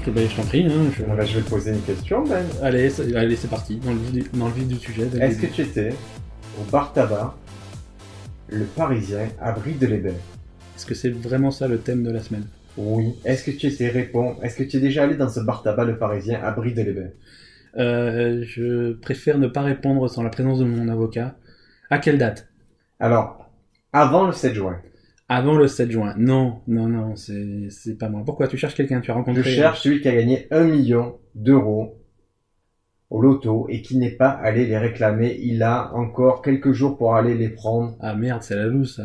je t'en prie. Hein, je vais te poser une question, Ben. Allez, c'est parti, dans le vif du sujet. Est-ce que tu étais au bar tabac, le Parisien, à Brie-de-les-Bains? Est-ce que c'est vraiment ça le thème de la semaine? Oui. Est-ce que tu étais Est-ce que tu es déjà allé dans ce bar tabac, le Parisien, à Brie-de-les-Bains? Je préfère ne pas répondre sans la présence de mon avocat. À quelle date? Alors, avant le 7 juin. Avant le 7 juin. Non, c'est pas moi. Pourquoi? Tu cherches quelqu'un? Tu as rencontré... Je cherche celui qui a gagné 1 million d'euros au loto et qui n'est pas allé les réclamer. Il a encore quelques jours pour aller les prendre. Ah merde, c'est la loose, ça.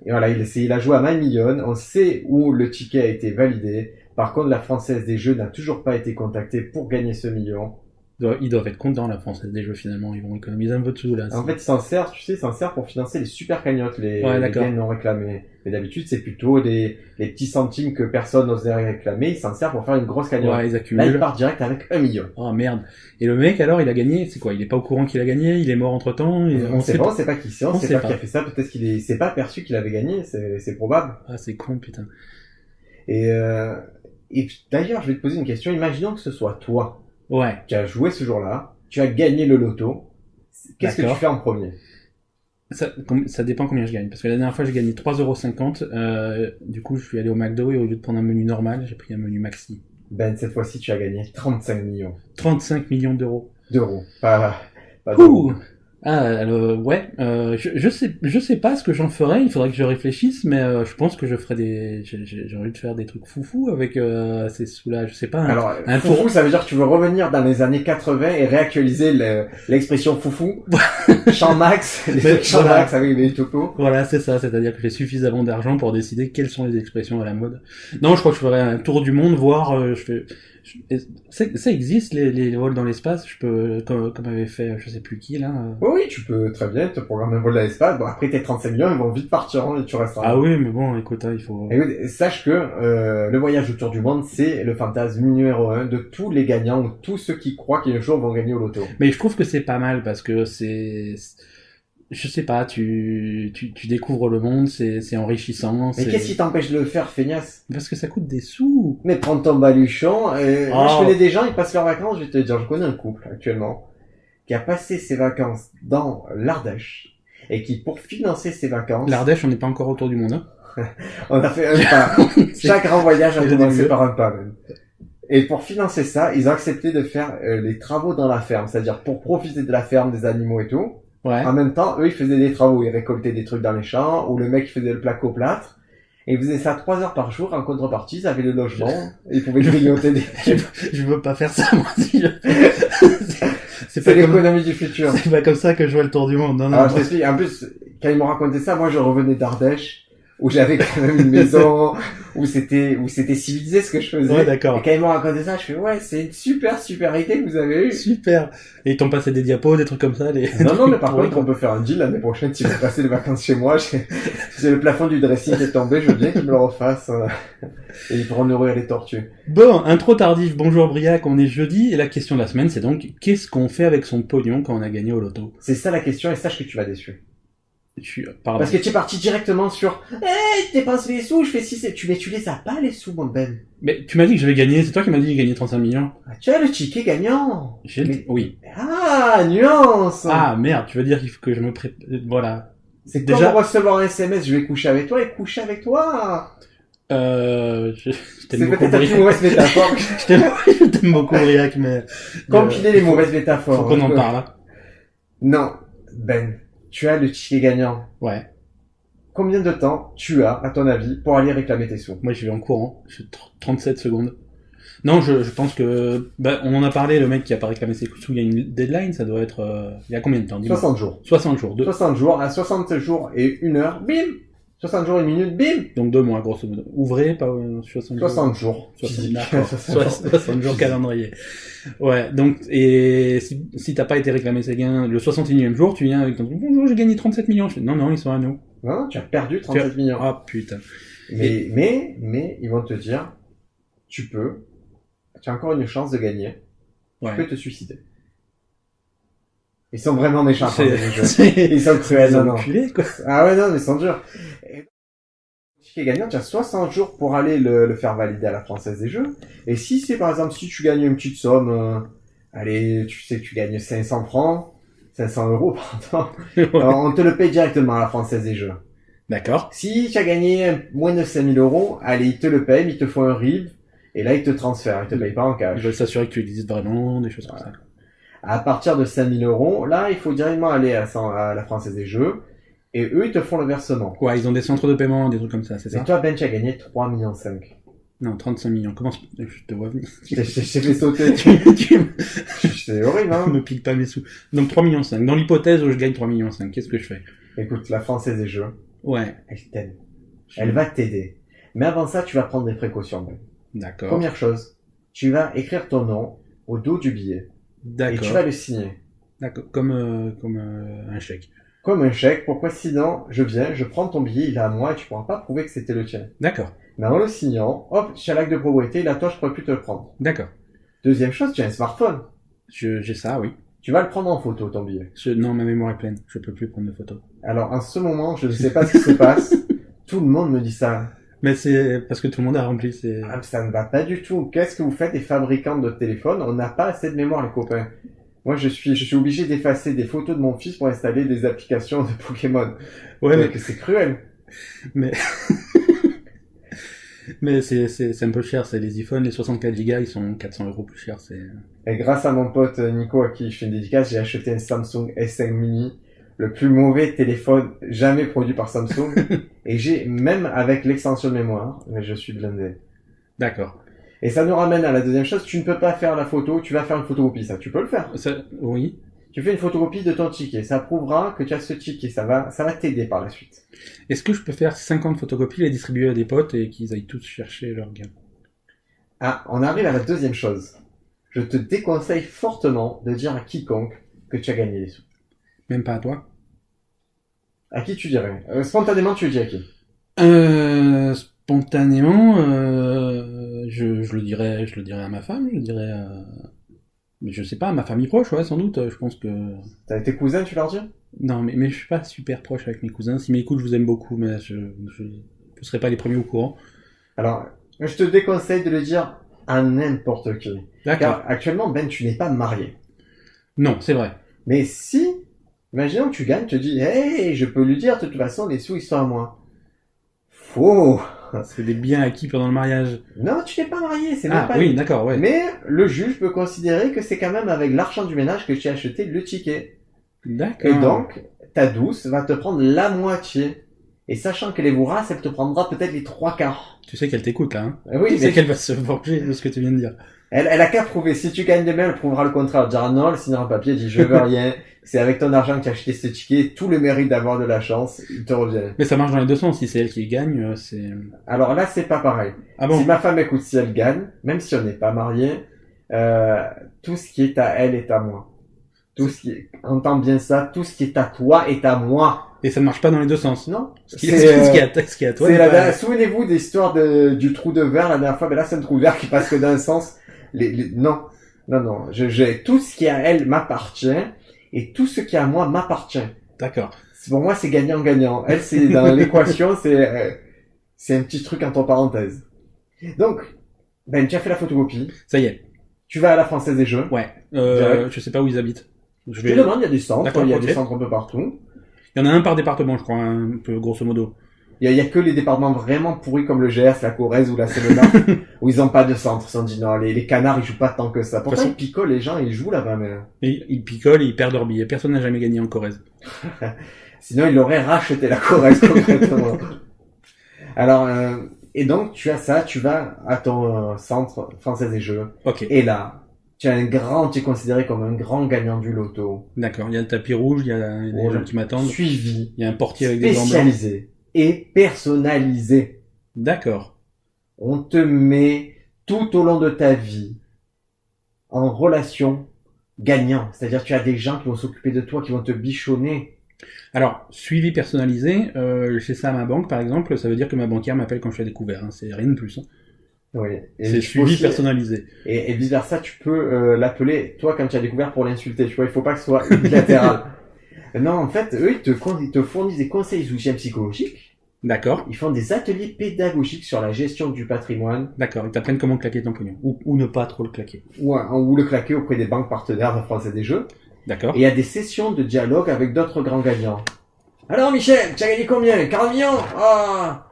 Et voilà, il a joué à My Million. On sait où le ticket a été validé. Par contre, la Française des Jeux n'a toujours pas été contactée pour gagner ce million. Ils doivent être contents, la Française des Jeux, finalement. Ils vont économiser un peu de sous, là. En fait, ils s'en servent pour financer les super cagnottes, les gains non réclamés. Mais d'habitude, c'est plutôt les petits centimes que personne n'osait réclamer. Ils s'en servent pour faire une grosse cagnotte. Ouais, ils accumulent. Là, il part direct avec 1 million. Oh merde. Et le mec, alors, il a gagné. C'est quoi? Il est pas au courant qu'il a gagné? Il est mort entre temps? On sait pas qui c'est. On sait pas qui a fait ça. Peut-être qu'il s'est pas aperçu qu'il avait gagné. C'est probable. Ah, c'est con, putain. Et d'ailleurs, je vais te poser une question. Imaginons que ce soit toi. Ouais. Tu as joué ce jour-là. Tu as gagné le loto. Qu'est-ce que tu fais en premier? Ça dépend combien je gagne. Parce que la dernière fois, j'ai gagné 3,50 €. Du coup, je suis allé au McDo et au lieu de prendre un menu normal, j'ai pris un menu maxi. Ben, cette fois-ci, tu as gagné 35 millions. 35 millions d'euros. D'euros. Pas d'euros. Ah, alors, ouais. Je sais pas ce que j'en ferais. Il faudrait que je réfléchisse, mais je pense que je ferais j'ai envie de faire des trucs foufou avec ces sous-là. Je sais pas. Alors, foufou, ça veut dire que tu veux revenir dans les années 80 et réactualiser l'expression foufou. Champ max, Champ max avec les topos. Voilà, c'est ça. C'est-à-dire que j'ai suffisamment d'argent pour décider quelles sont les expressions à la mode. Non, je crois que je ferais un tour du monde, voir. Ça existe les vols dans l'espace. Je peux, comme avait fait, je sais plus qui là. Oui, tu peux très bien te programmer un vol dans l'espace. Bon, après tes 35 millions, ils vont vite partir et tu resteras. Ah oui, mais bon, écoute, il faut. Écoute, sache que le voyage autour du monde, c'est le fantasme numéro 1 de tous les gagnants ou tous ceux qui croient qu'un jour vont gagner au loto. Mais je trouve que c'est pas mal parce que je sais pas, tu découvres le monde, c'est enrichissant. Mais qu'est-ce qui t'empêche de le faire, feignasse? Parce que ça coûte des sous. Mais prends ton baluchon. Moi, je connais des gens, ils passent leurs vacances. Je vais te dire, je connais un couple actuellement qui a passé ses vacances dans l'Ardèche et qui, pour financer ses vacances... L'Ardèche, on n'est pas encore autour du monde. Hein. On a fait un pas. Chaque grand voyage a commencé par un pas, même. Et pour financer ça, ils ont accepté de faire les travaux dans la ferme, c'est-à-dire pour profiter de la ferme, des animaux et tout. Ouais. En même temps, eux, ils faisaient des travaux, ils récoltaient des trucs dans les champs, ou le mec, il faisait le placo-plâtre, et ils faisaient ça 3 heures par jour, en contrepartie, ils avaient le logement, et ils pouvaient grignoter des... je veux pas faire ça, moi, si c'est l'économie du futur. C'est pas comme ça que je vois le tour du monde, non. Alors, je t'explique, en plus, quand ils m'ont raconté ça, moi, je revenais d'Ardèche, où j'avais quand même une maison, où c'était civilisé ce que je faisais. Ouais, d'accord. Et quand ils m'ont raconté ça, je fais, ouais, c'est une super idée que vous avez eue. Super. Et ils t'ont passé des diapos, des trucs comme ça, Non, mais par contre, on peut faire un deal l'année prochaine, si vous passez les vacances chez moi, j'ai le plafond du dressing qui est tombé, je veux bien qu'ils me le refassent, et ils pourront nourrir les tortues. Bon, intro tardif, bonjour Briac, on est jeudi, et la question de la semaine, c'est donc, qu'est-ce qu'on fait avec son pognon quand on a gagné au loto? C'est ça la question, et sache que tu vas déçu. Pardon. Parce que tu es parti directement sur tu dépenses les sous, je fais tu les as pas les sous, mon Ben. Mais tu m'as dit que j'avais gagné, c'est toi qui m'as dit que j'ai gagné 35 millions. Ah, tu as le ticket gagnant. Oui. Ah, nuance. Ah merde, tu veux dire qu'il faut que je me voilà. C'est déjà comme recevoir un SMS, je vais coucher avec toi et coucher avec toi. Je t'aime beaucoup. C'est peut-être une mauvaise métaphore. Je t'aime beaucoup Briac, mais... Compiler les mauvaises métaphores. Faut qu'on en parle. Non, Ben. Tu as le ticket gagnant. Ouais. Combien de temps tu as, à ton avis, pour aller réclamer tes sous? Moi, je vais en courant. J'ai 37 secondes. Non, je pense que... on en a parlé, le mec qui a pas réclamé ses sous, il y a une deadline, ça doit être... il y a combien de temps? 60 jours. 60 jours. 60 jours, à 60 jours et 1 heure, bim 60 jours et 1 minute, bim Donc 2 mois, grosso modo. Ouvrez, pas 60 jours. 60 jours. 60 jours calendrier. Ouais, donc, et si t'as pas été réclamé ces gains, le 61e jour, tu viens avec ton truc, bonjour, j'ai gagné 37 millions. Je fais, non, ils sont à nous. Non, tu as perdu 37 millions. Ah, putain. Mais, ils vont te dire, tu as encore une chance de gagner. Ouais. Tu peux te suicider. Ils sont vraiment méchants. Ils sont cruels, non. Enculés, quoi. Ah ouais, non, mais ils sont durs. ticket gagnant, tu as 60 jours pour aller le faire valider à la Française des Jeux. Et si c'est par exemple, si tu gagnes une petite somme, allez, tu sais que tu gagnes 500 francs, 500 euros, pardon, on te le paye directement à la Française des Jeux. D'accord. Si tu as gagné moins de 5000 euros, allez, ils te le payent, ils te font un RIB, et là, ils te transfèrent, ils te payent pas en Ils cash. veulent s'assurer que tu existes vraiment, des choses comme ça. À partir de 5000 euros, là, il faut directement aller à la Française des Jeux, et eux, ils te font le versement. Ouais, ils ont des centres de paiement, des trucs comme ça, c'est ça? Et toi, Ben, tu as gagné 3,5 millions. Non, 35 millions. Comment je te vois venir? Je t'ai fait sauter. C'est horrible, hein? Me pique pas mes sous. Donc 3,5 millions. Dans l'hypothèse où je gagne 3,5 millions, qu'est-ce que je fais? Écoute, la Française des Jeux, Ouais. elle t'aime. Elle va t'aider. Mais avant ça, tu vas prendre des précautions, Ben. D'accord. Première chose, tu vas écrire ton nom au dos du billet. D'accord. Et tu vas le signer. D'accord. Comme un chèque. Comme un chèque. Pourquoi sinon, je viens, je prends ton billet, il est à moi et tu pourras pas prouver que c'était le tien. D'accord. Mais en le signant, hop, j'ai l'acte de propriété, là, toi, je pourrais plus te le prendre. D'accord. Deuxième chose, tu as un smartphone. J'ai ça, oui. Tu vas le prendre en photo, ton billet. Non, ma mémoire est pleine. Je peux plus prendre de photos. Alors, en ce moment, je ne sais pas ce qui se passe. Tout le monde me dit ça. Mais c'est parce que tout le monde a rempli Ah, ça ne va pas du tout. Qu'est-ce que vous faites, les fabricants de téléphones? On n'a pas assez de mémoire, les copains. Moi, je suis obligé d'effacer des photos de mon fils pour installer des applications de Pokémon. Ouais, mais c'est cruel. Mais c'est un peu cher. C'est les iPhones, les 64 Go, ils sont 400 € plus chers. Et grâce à mon pote Nico, à qui je fais une dédicace, j'ai acheté un Samsung S5 Mini, le plus mauvais téléphone jamais produit par Samsung. Et j'ai, même avec l'extension de mémoire, mais je suis blindé. D'accord. Et ça nous ramène à la deuxième chose, tu ne peux pas faire la photo, tu vas faire une photocopie, ça, tu peux le faire. Oui. Tu fais une photocopie de ton ticket, ça prouvera que tu as ce ticket, ça va t'aider par la suite. Est-ce que je peux faire 50 photocopies, les distribuer à des potes et qu'ils aillent tous chercher leur gain? Ah, on arrive à la deuxième chose. Je te déconseille fortement de dire à quiconque que tu as gagné les sous. Même pas à toi? À qui tu dirais? Spontanément, tu le dis à qui? Spontanément, je le dirais à ma femme, je le dirais à... Mais je sais pas, à ma famille proche, ouais, sans doute, je pense que... T'as tes cousins, tu leur dis? Non, mais je suis pas super proche avec mes cousins. S'ils m'écoutent, je vous aime beaucoup, mais je serai pas les premiers au courant. Alors, je te déconseille de le dire à n'importe qui. D'accord. Car actuellement, Ben, tu n'es pas marié. Non, c'est vrai. Mais si, imaginons que tu gagnes, tu te dis, hey, je peux lui dire, de toute façon, les sous, ils sont à moi. Faux. C'est des biens acquis pendant le mariage. Non, tu n'es pas marié, c'est même Ah pas... oui, d'accord, ouais. Mais le juge peut considérer que c'est quand même avec l'argent du ménage que tu as acheté le ticket. D'accord. Et donc, ta douce va te prendre la moitié. Et sachant qu'elle est vorace, elle te prendra peut-être les 3/4. Tu sais qu'elle t'écoute, là, hein. Oui, Tu sais qu'elle va se venger de ce que tu viens de dire. Elle a qu'à prouver. Si tu gagnes demain, elle prouvera le contraire. Elle dira non, elle signera un papier, elle dit je veux rien. C'est avec ton argent que tu as acheté ce ticket, tout le mérite d'avoir de la chance, il te revient. Mais ça marche dans les deux sens. Si c'est elle qui gagne, c'est... Alors là, c'est pas pareil. Ah bon? Si ma femme écoute, si elle gagne, même si on n'est pas marié, tout ce qui est à elle est à moi. Tout ce qui est, entends bien ça, tout ce qui est à toi est à moi. Et ça ne marche pas dans les deux sens. Non. Ce qui est à toi. Souvenez-vous des histoires du trou de verre la dernière fois, mais là c'est un trou de verre qui passe que d'un sens. Non. J'ai tout ce qui est à elle m'appartient et tout ce qui est à moi m'appartient. D'accord. Pour moi c'est gagnant-gagnant. Elle c'est dans l'équation, c'est un petit truc entre parenthèses. Donc, Ben, tu as fait la photocopie. Ça y est. Tu vas à la Française des Jeux. Ouais. Je sais pas où ils habitent. Je te demande, il y a des centres, il y a okay. des centres un peu partout. Il y en a un par département, je crois, un peu grosso modo. Il y a que les départements vraiment pourris comme le Gers, la Corrèze ou la Seine-et-Marne où ils ont pas de centre. Ils se sont dit non, les canards ils jouent pas tant que ça. Pourtant ils picolent, les gens ils jouent là-bas, mais... Et ils picolent et ils perdent leur billet. Personne n'a jamais gagné en Corrèze. Sinon ils auraient racheté la Corrèze concrètement. Alors, et donc tu as ça, tu vas à ton centre Française des Jeux. Ok. Et là, tu es considéré comme un grand gagnant du loto. D'accord. Il y a le tapis rouge, il y a des gens qui m'attendent. Suivi. Il y a un portier avec des gants blancs. Spécialisé et personnalisé. D'accord. On te met tout au long de ta vie en relation gagnant. C'est-à-dire tu as des gens qui vont s'occuper de toi, qui vont te bichonner. Alors, suivi personnalisé, je fais ça à ma banque par exemple, ça veut dire que ma banquière m'appelle quand je suis à découvert. Hein. C'est rien de plus. Hein. Oui. C'est suivi personnalisé. Et vice versa, tu peux l'appeler, toi, quand tu as découvert, pour l'insulter. Tu vois, il faut pas que ce soit unilatéral. Non, en fait, eux, ils te fournissent des conseils et soutien psychologique. D'accord. Ils font des ateliers pédagogiques sur la gestion du patrimoine. D'accord. Ils t'apprennent comment claquer ton pognon. Ou ne pas trop le claquer. Ou le claquer auprès des banques partenaires de Français des Jeux. D'accord. Et il y a des sessions de dialogue avec d'autres grands gagnants. Alors Michel, tu as gagné combien? 40 millions? Ah!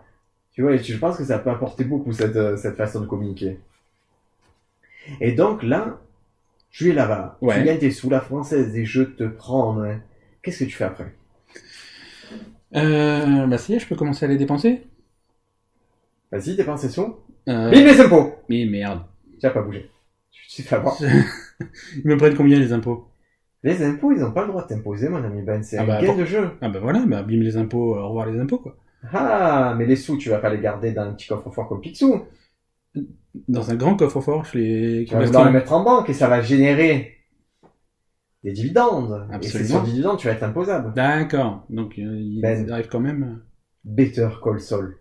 Tu vois, je pense que ça peut apporter beaucoup cette façon de communiquer. Et donc là, tu es là-bas. Ouais. Tu gagnes tes sous, la Française des Jeux te prend. Hein. Qu'est-ce que tu fais après? Bah ça y est, je peux commencer à les dépenser. Vas-y, dépense tes sous. Euh... Bim les impôts! Mais merde. Tu n'as pas bougé. Tu t'es fait avoir. Ils me prennent combien les impôts? Les impôts, ils n'ont pas le droit de t'imposer, mon ami Ben. C'est un bah, gain de jeu. Ah bah voilà, bah bim les impôts, au revoir les impôts quoi. Ah, mais les sous, tu vas pas les garder dans un petit coffre-fort comme Picsou. Dans un grand coffre-fort, je les... Tu vas vouloir les mettre en banque et ça va générer des dividendes. Absolument. Et c'est sur dividendes, tu vas être imposable. D'accord. Donc ils arrivent quand même... Better Call Saul.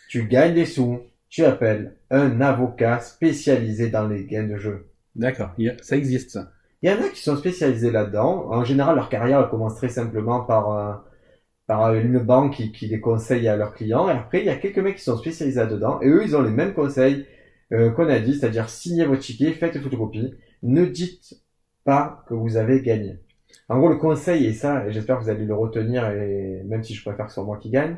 Tu gagnes des sous, tu appelles un avocat spécialisé dans les gains de jeu. D'accord, ça existe ça. Il y en a qui sont spécialisés là-dedans. En général, leur carrière elle commence très simplement par une banque qui les conseille à leurs clients. Et après, il y a quelques mecs qui sont spécialisés là-dedans. Et eux, ils ont les mêmes conseils qu'on a dit, c'est-à-dire signez votre ticket, faites une photocopie. Ne dites pas que vous avez gagné. En gros, le conseil est ça, et j'espère que vous allez le retenir, et même si je préfère que ce soit moi qui gagne.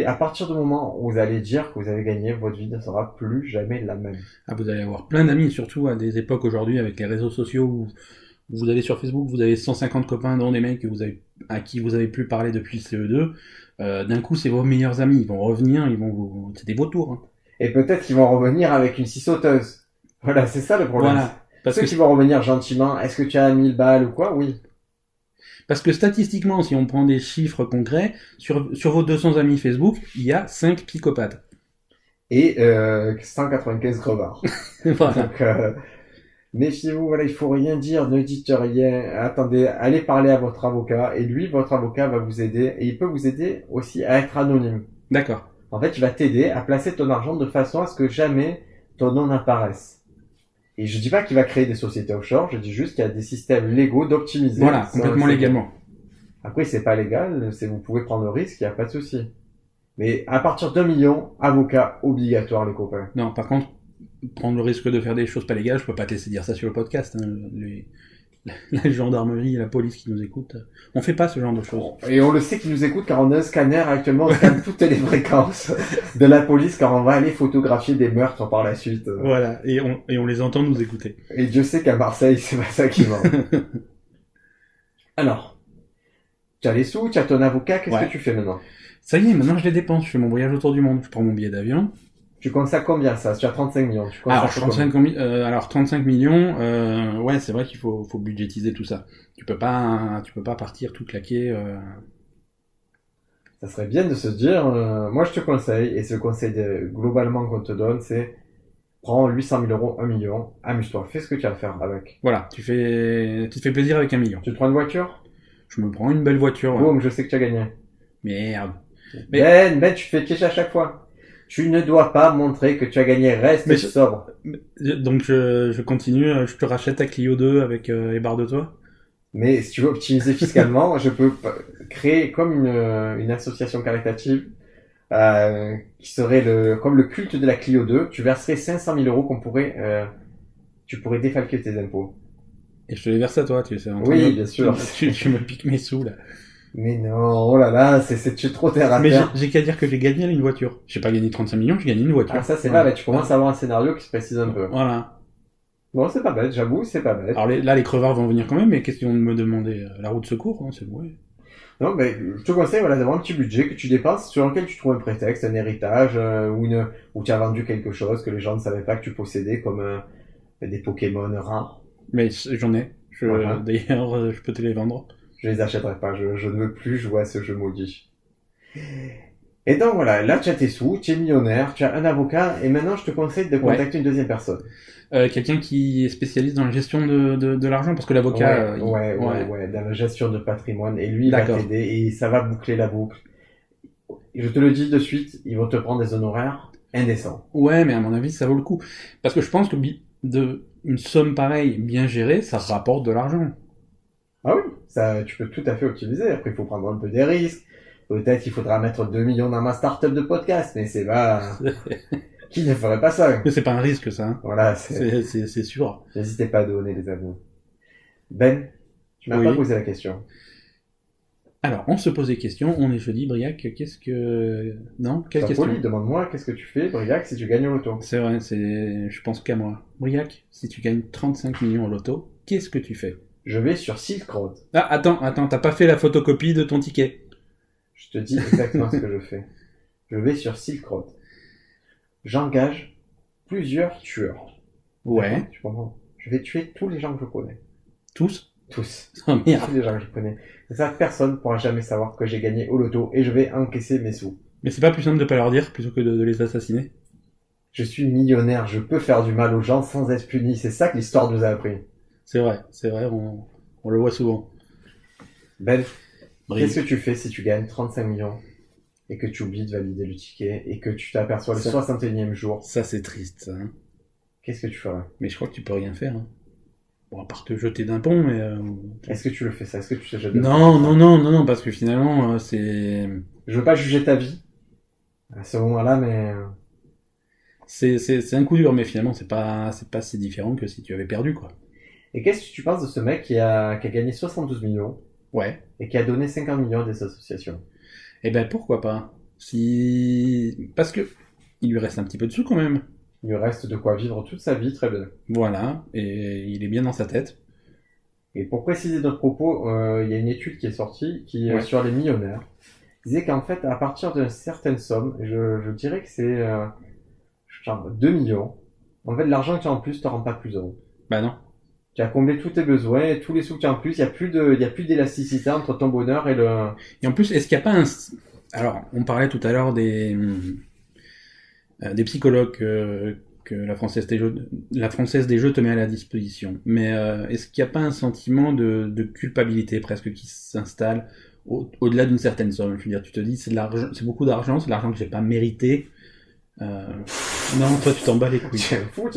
À partir du moment où vous allez dire que vous avez gagné, votre vie ne sera plus jamais la même. Ah, vous allez avoir plein d'amis, surtout à des époques aujourd'hui avec les réseaux sociaux où vous allez sur Facebook, vous avez 150 copains, dont des mecs à qui vous avez plus parlé depuis le CE2. D'un coup, c'est vos meilleurs amis, ils vont revenir, c'est des vautours. Hein. Et peut-être qu'ils vont revenir avec une scie sauteuse. Voilà, c'est ça le problème. Voilà. Parce que qui vont revenir gentiment, est-ce que tu as 1000 balles ou quoi? Oui. Parce que statistiquement, si on prend des chiffres concrets, sur vos 200 amis Facebook, il y a 5 psychopathes. Et 195 crevards. Voilà. Donc, méfiez-vous, voilà, il faut rien dire, ne dites rien, attendez, allez parler à votre avocat, et lui, votre avocat va vous aider, et il peut vous aider aussi à être anonyme. D'accord. En fait, il va t'aider à placer ton argent de façon à ce que jamais ton nom n'apparaisse. Et je dis pas qu'il va créer des sociétés offshore, je dis juste qu'il y a des systèmes légaux d'optimiser. Voilà, complètement légalement. Après, c'est pas légal, vous pouvez prendre le risque, il n'y a pas de souci. Mais à partir d'1 million, avocat obligatoire, les copains. Non, par contre, prendre le risque de faire des choses pas légales, je peux pas te laisser dire ça sur le podcast. Hein. La gendarmerie et la police qui nous écoutent, on fait pas ce genre de choses. Et on le sait qu'ils nous écoutent car on a un scanner actuellement, on scanne toutes les fréquences de la police car on va aller photographier des meurtres par la suite. Voilà, et on les entend nous écouter. Et Dieu sait qu'à Marseille, c'est pas ça qui manque. Alors, tu as les sous, tu as ton avocat, qu'est-ce que tu fais maintenant? Ça y est, maintenant je les dépense, je fais mon voyage autour du monde, je prends mon billet d'avion. Tu consacres combien ça? Tu as 35 millions. Alors 35 millions, ouais, c'est vrai qu'il faut budgétiser tout ça. Tu peux pas partir tout claquer. Ça serait bien de se dire, moi je te conseille, et ce conseil globalement qu'on te donne, c'est prends 800 000 euros, 1 million, amuse-toi, fais ce que tu as à faire avec. Voilà, tu te fais plaisir avec 1 million. Tu te prends une voiture? Je me prends une belle voiture. Boum, je sais que tu as gagné. Merde. Ben, tu te fais piéger à chaque fois. Tu ne dois pas montrer que tu as gagné, reste sobre. Donc je continue, je te rachète ta Clio 2 avec les barres de toit. Mais si tu veux optimiser fiscalement, je peux créer comme une association caritative qui serait comme le culte de la Clio 2. Tu verserais 500 000 euros tu pourrais défalquer tes impôts. Et je te les verse à toi, tu sais. Oui, bien sûr. Tu me piques mes sous là. Mais non, oh là là, tu es trop terre à terre. Mais j'ai qu'à dire que j'ai gagné une voiture. J'ai pas gagné 35 millions, j'ai gagné une voiture. Ah ça c'est là, tu commences à avoir un scénario qui se précise un peu. Voilà. Bon, c'est pas bête, j'avoue, c'est pas bête. Alors là, les crevards vont venir quand même, mais qu'est-ce qu'ils vont me demander? La roue de secours, hein, c'est vrai. Non, mais je te conseille d'avoir un petit budget que tu dépenses sur lequel tu trouves un prétexte, un héritage, ou tu as vendu quelque chose que les gens ne savaient pas que tu possédais, comme des Pokémon rares. Mais j'en ai. Voilà. D'ailleurs, je peux te les vendre. Je les achèterai pas, je ne veux plus jouer à ce jeu maudit. Et donc voilà, là tu as tes sous, tu es millionnaire, tu as un avocat, et maintenant je te conseille de contacter une deuxième personne. Quelqu'un qui est spécialiste dans la gestion de l'argent, parce que l'avocat... Ouais, dans la gestion de patrimoine, et lui il va t'aider, et ça va boucler la boucle. Je te le dis de suite, ils vont te prendre des honoraires indécents. Ouais, mais à mon avis ça vaut le coup. Parce que je pense que une somme pareille, bien gérée, ça rapporte de l'argent. Ah oui, ça tu peux tout à fait optimiser, après il faut prendre un peu des risques. Peut-être qu'il faudra mettre 2 millions dans ma start-up de podcast, mais c'est pas... Qui ne ferait pas ça? Mais c'est pas un risque, ça. Hein. Voilà, C'est sûr. N'hésitez pas à donner les avis. Ben, tu m'as pas posé la question. Alors, on se pose des questions, on est jeudi, Briac, qu'est-ce que... Non, quelle question? Poli, demande-moi, qu'est-ce que tu fais, Briac, si tu gagnes au loto? C'est vrai, je pense qu'à moi. Briac, si tu gagnes 35 millions au loto, qu'est-ce que tu fais? Je vais sur Silk Road. Ah, attends, t'as pas fait la photocopie de ton ticket? Je te dis exactement ce que je fais. Je vais sur Silk Road. J'engage plusieurs tueurs. Ouais. Tu comprends? Je vais tuer tous les gens que je connais. Tous? Tous. Oh merde. Tous les gens que je connais. C'est ça, personne pourra jamais savoir que j'ai gagné au loto et je vais encaisser mes sous. Mais c'est pas plus simple de pas leur dire plutôt que de les assassiner? Je suis millionnaire, je peux faire du mal aux gens sans être puni. C'est ça que l'histoire nous a appris. C'est vrai, on le voit souvent. Ben, qu'est-ce que tu fais si tu gagnes 35 millions et que tu oublies de valider le ticket et que tu t'aperçois le 61e jour? Ça, c'est triste, ça. Hein. Qu'est-ce que tu ferais? Mais je crois que tu peux rien faire. Hein. Bon, à part te jeter d'un pont, mais... Est-ce que tu le fais ça? Est-ce que tu te jettes Non, parce que finalement, c'est... Je veux pas juger ta vie à ce moment-là, mais... C'est un coup dur, mais finalement, c'est pas si différent que si tu avais perdu, quoi. Et qu'est-ce que tu penses de ce mec qui a gagné 72 millions? Ouais. Et qui a donné 50 millions à des associations? Eh ben, pourquoi pas? Parce que il lui reste un petit peu de sous, quand même. Il lui reste de quoi vivre toute sa vie, très bien. Voilà, et il est bien dans sa tête. Et pour préciser notre propos, il y a une étude qui est sortie sur les millionnaires. Il disait qu'en fait, à partir d'une certaine somme, je dirais que c'est genre 2 millions, en fait, l'argent que tu as en plus te rend pas plus heureux. Bah non. Tu as comblé tous tes besoins, et tous les sous que tu as en plus, il y a plus d'élasticité entre ton bonheur et le... Et en plus, est-ce qu'il n'y a pas un... Alors, on parlait tout à l'heure des psychologues que la Française des Jeux te met à la disposition. Mais est-ce qu'il n'y a pas un sentiment de culpabilité presque qui s'installe au-delà d'une certaine somme? Je veux dire, tu te dis, c'est beaucoup d'argent, c'est de l'argent que j'ai pas mérité. Non, toi tu t'en bats les couilles. C'est fou,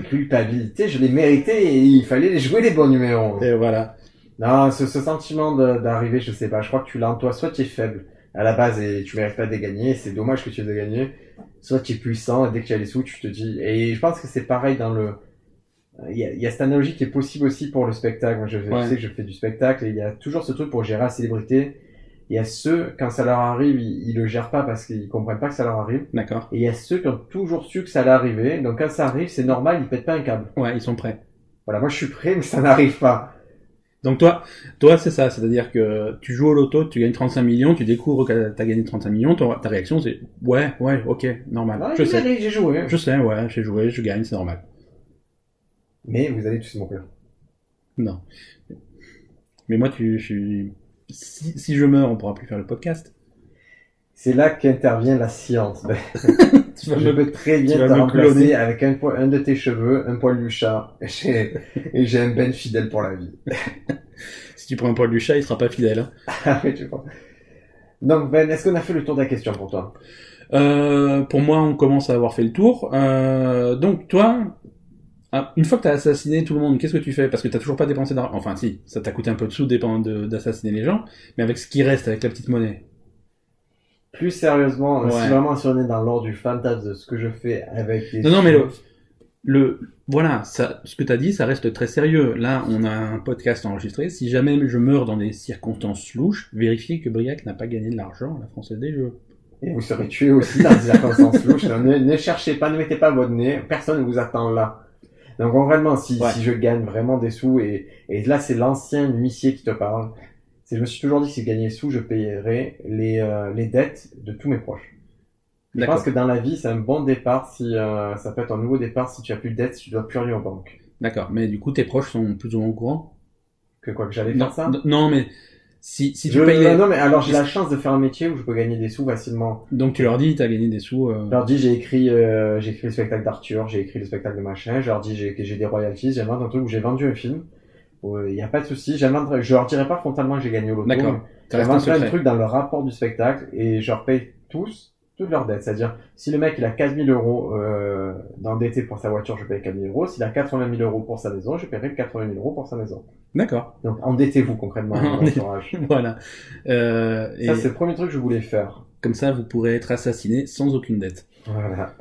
culpabilité, je l'ai mérité et il fallait jouer les bons numéros. Et voilà. Non, ce sentiment d'arriver, je sais pas, je crois que tu l'as en toi, soit tu es faible à la base et tu mérites pas de les gagner, c'est dommage que tu les aies gagnés, soit tu es puissant et dès que tu as les sous, tu te dis, et je pense que c'est pareil dans le... Il y a cette analogie qui est possible aussi pour le spectacle. Moi, je sais que je fais du spectacle et il y a toujours ce truc pour gérer la célébrité. Il y a ceux, quand ça leur arrive, ils le gèrent pas parce qu'ils comprennent pas que ça leur arrive. D'accord. Et il y a ceux qui ont toujours su que ça allait arriver. Donc quand ça arrive, c'est normal, ils pètent pas un câble. Ouais, ils sont prêts. Voilà, moi je suis prêt, mais ça n'arrive pas. Donc toi c'est ça, c'est-à-dire que tu joues au loto, tu gagnes 35 millions, tu découvres que t'as gagné 35 millions, ta réaction c'est ouais, ok, normal. Ouais, je sais. J'ai joué. Je sais, ouais, j'ai joué, je gagne, c'est normal. Mais vous allez tous mourir. Non. Mais moi, si je meurs, on pourra plus faire le podcast. C'est là qu'intervient la science. Je peux très bien te remplacer avec un de tes cheveux, un poil du chat, et j'ai un Ben fidèle pour la vie. Si tu prends un poil du chat, il sera pas fidèle. Ah oui, tu vois. Donc Ben, est-ce qu'on a fait le tour de la question pour toi? Pour moi, on commence à avoir fait le tour. Donc toi, une fois que t'as assassiné tout le monde, qu'est-ce que tu fais? Parce que t'as toujours pas dépensé d'argent. Enfin si, ça t'a coûté un peu de sous d'assassiner les gens, mais avec ce qui reste, avec la petite monnaie. Plus sérieusement, si vraiment si on est dans l'ordre du fantasme de ce que je fais avec les... Non, mais voilà, ce que t'as dit, ça reste très sérieux. Là, on a un podcast enregistré. Si jamais je meurs dans des circonstances louches, vérifiez que Briac n'a pas gagné de l'argent à la Française des Jeux. Et vous serez tué aussi dans des circonstances louches. Ne cherchez pas, ne mettez pas votre nez. Personne ne vous attend là. Donc concrètement, si je gagne vraiment des sous, et là c'est l'ancien huissier qui te parle, je me suis toujours dit que si je gagnais des sous, je payerais les dettes de tous mes proches. Je pense que dans la vie, c'est un bon départ, ça peut être un nouveau départ si tu as plus de dettes, si tu dois plus rien aux banques. D'accord, mais du coup tes proches sont plus ou moins au courant? Que j'allais faire ça? Non, mais si tu payes Non, mais alors j'ai la chance de faire un métier où je peux gagner des sous facilement. Donc tu leur dis, t'as gagné des sous... Je leur dis, j'ai écrit le spectacle d'Arthur, j'ai écrit le spectacle de machin, je leur dis j'ai des royalties, j'invente un truc où j'ai vendu un film. Il y a pas de souci, je leur dirai pas frontalement que j'ai gagné au loto. D'accord. J'inventerai un truc dans le rapport du spectacle et je leur paye tous toutes leurs dettes. C'est-à-dire, si le mec il a 4 000 euros d'endetté pour sa voiture, je paye 4 000 euros. S'il a 80 000 euros pour sa maison, je paierai 80 000 euros pour sa maison. D'accord. Donc endettez-vous concrètement dans l'entourage. Voilà. Ça, c'est le premier truc que je voulais faire. Comme ça, vous pourrez être assassiné sans aucune dette. Voilà.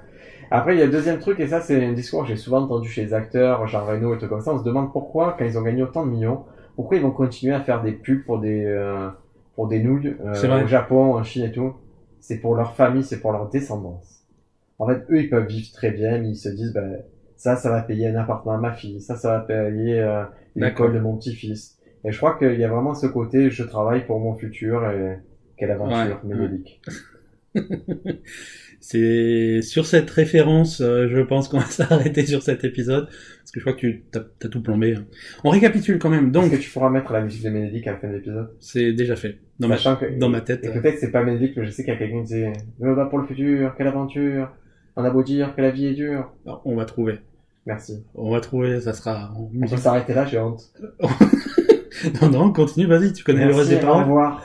Après, il y a le deuxième truc, et ça, c'est un discours que j'ai souvent entendu chez les acteurs, Jean Reno et tout comme ça. On se demande pourquoi, quand ils ont gagné autant de millions, pourquoi ils vont continuer à faire des pubs pour des nouilles au Japon, en Chine et tout. C'est pour leur famille, c'est pour leur descendance. En fait, eux, ils peuvent vivre très bien, mais ils se disent, ben, ça va payer un appartement à ma fille, ça va payer l'école de mon petit-fils. Et je crois qu'il y a vraiment ce côté, je travaille pour mon futur et quelle aventure mélodique. C'est sur cette référence, je pense qu'on va s'arrêter sur cet épisode, parce que je crois que tu t'as tout plombé. On récapitule quand même. Donc, est-ce que tu pourras mettre la musique de Ménédic à la fin de l'épisode? C'est déjà fait. Dans ma tête. Et peut-être c'est pas Ménédic, mais je sais qu'il y a quelqu'un qui disait, va pour le futur, quelle aventure. On a beau dire que la vie est dure. Alors, on va trouver. Merci. On va trouver, ça sera... On peut s'arrêter là, j'ai honte. non, continue, vas-y, tu connais le reste des paroles. Au revoir.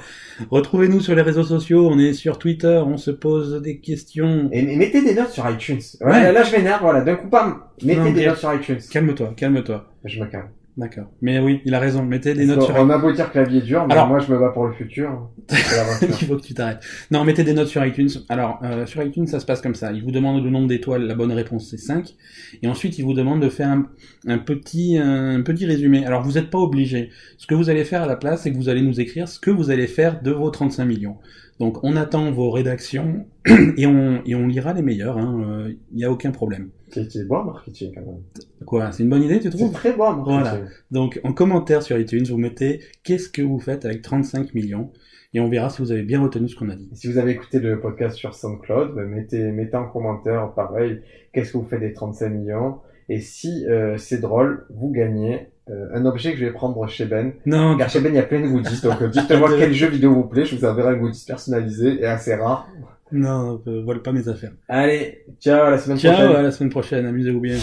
Retrouvez-nous sur les réseaux sociaux, on est sur Twitter, on se pose des questions. Et mettez des notes sur iTunes. Ouais. Là, je m'énerve, voilà. D'un coup, pas. Mettez des notes sur iTunes. Calme-toi. Je me calme. D'accord. Mais oui, il a raison, mettez des notes sur iTunes. On a beau dire que la vie est dure, mais alors, moi, je me bats pour le futur. Il faut que tu t'arrêtes. Non, mettez des notes sur iTunes. Alors, sur iTunes, ça se passe comme ça. Il vous demande le nombre d'étoiles, la bonne réponse, c'est 5. Et ensuite, il vous demande de faire un petit résumé. Alors, vous n'êtes pas obligé. Ce que vous allez faire à la place, c'est que vous allez nous écrire ce que vous allez faire de vos 35 millions. Donc, on attend vos rédactions et on lira les meilleurs. Il n'y a aucun problème. C'est bon marketing quand même. Quoi, c'est une bonne idée, tu trouves? C'est très bon marketing. Voilà. Donc, en commentaire sur iTunes, vous mettez qu'est-ce que vous faites avec 35 millions et on verra si vous avez bien retenu ce qu'on a dit. Et si vous avez écouté le podcast sur SoundCloud, mettez en commentaire pareil, qu'est-ce que vous faites des 35 millions? Et si c'est drôle, vous gagnez un objet que je vais prendre chez Ben. Non. Car chez Ben, il y a plein de goodies. Donc dites-moi quel jeu vidéo vous plaît, je vous enverrai un goodies personnalisé et assez rare. Non, vole pas mes affaires. Allez, ciao, à la semaine prochaine. Ciao, à la semaine prochaine, amusez-vous bien.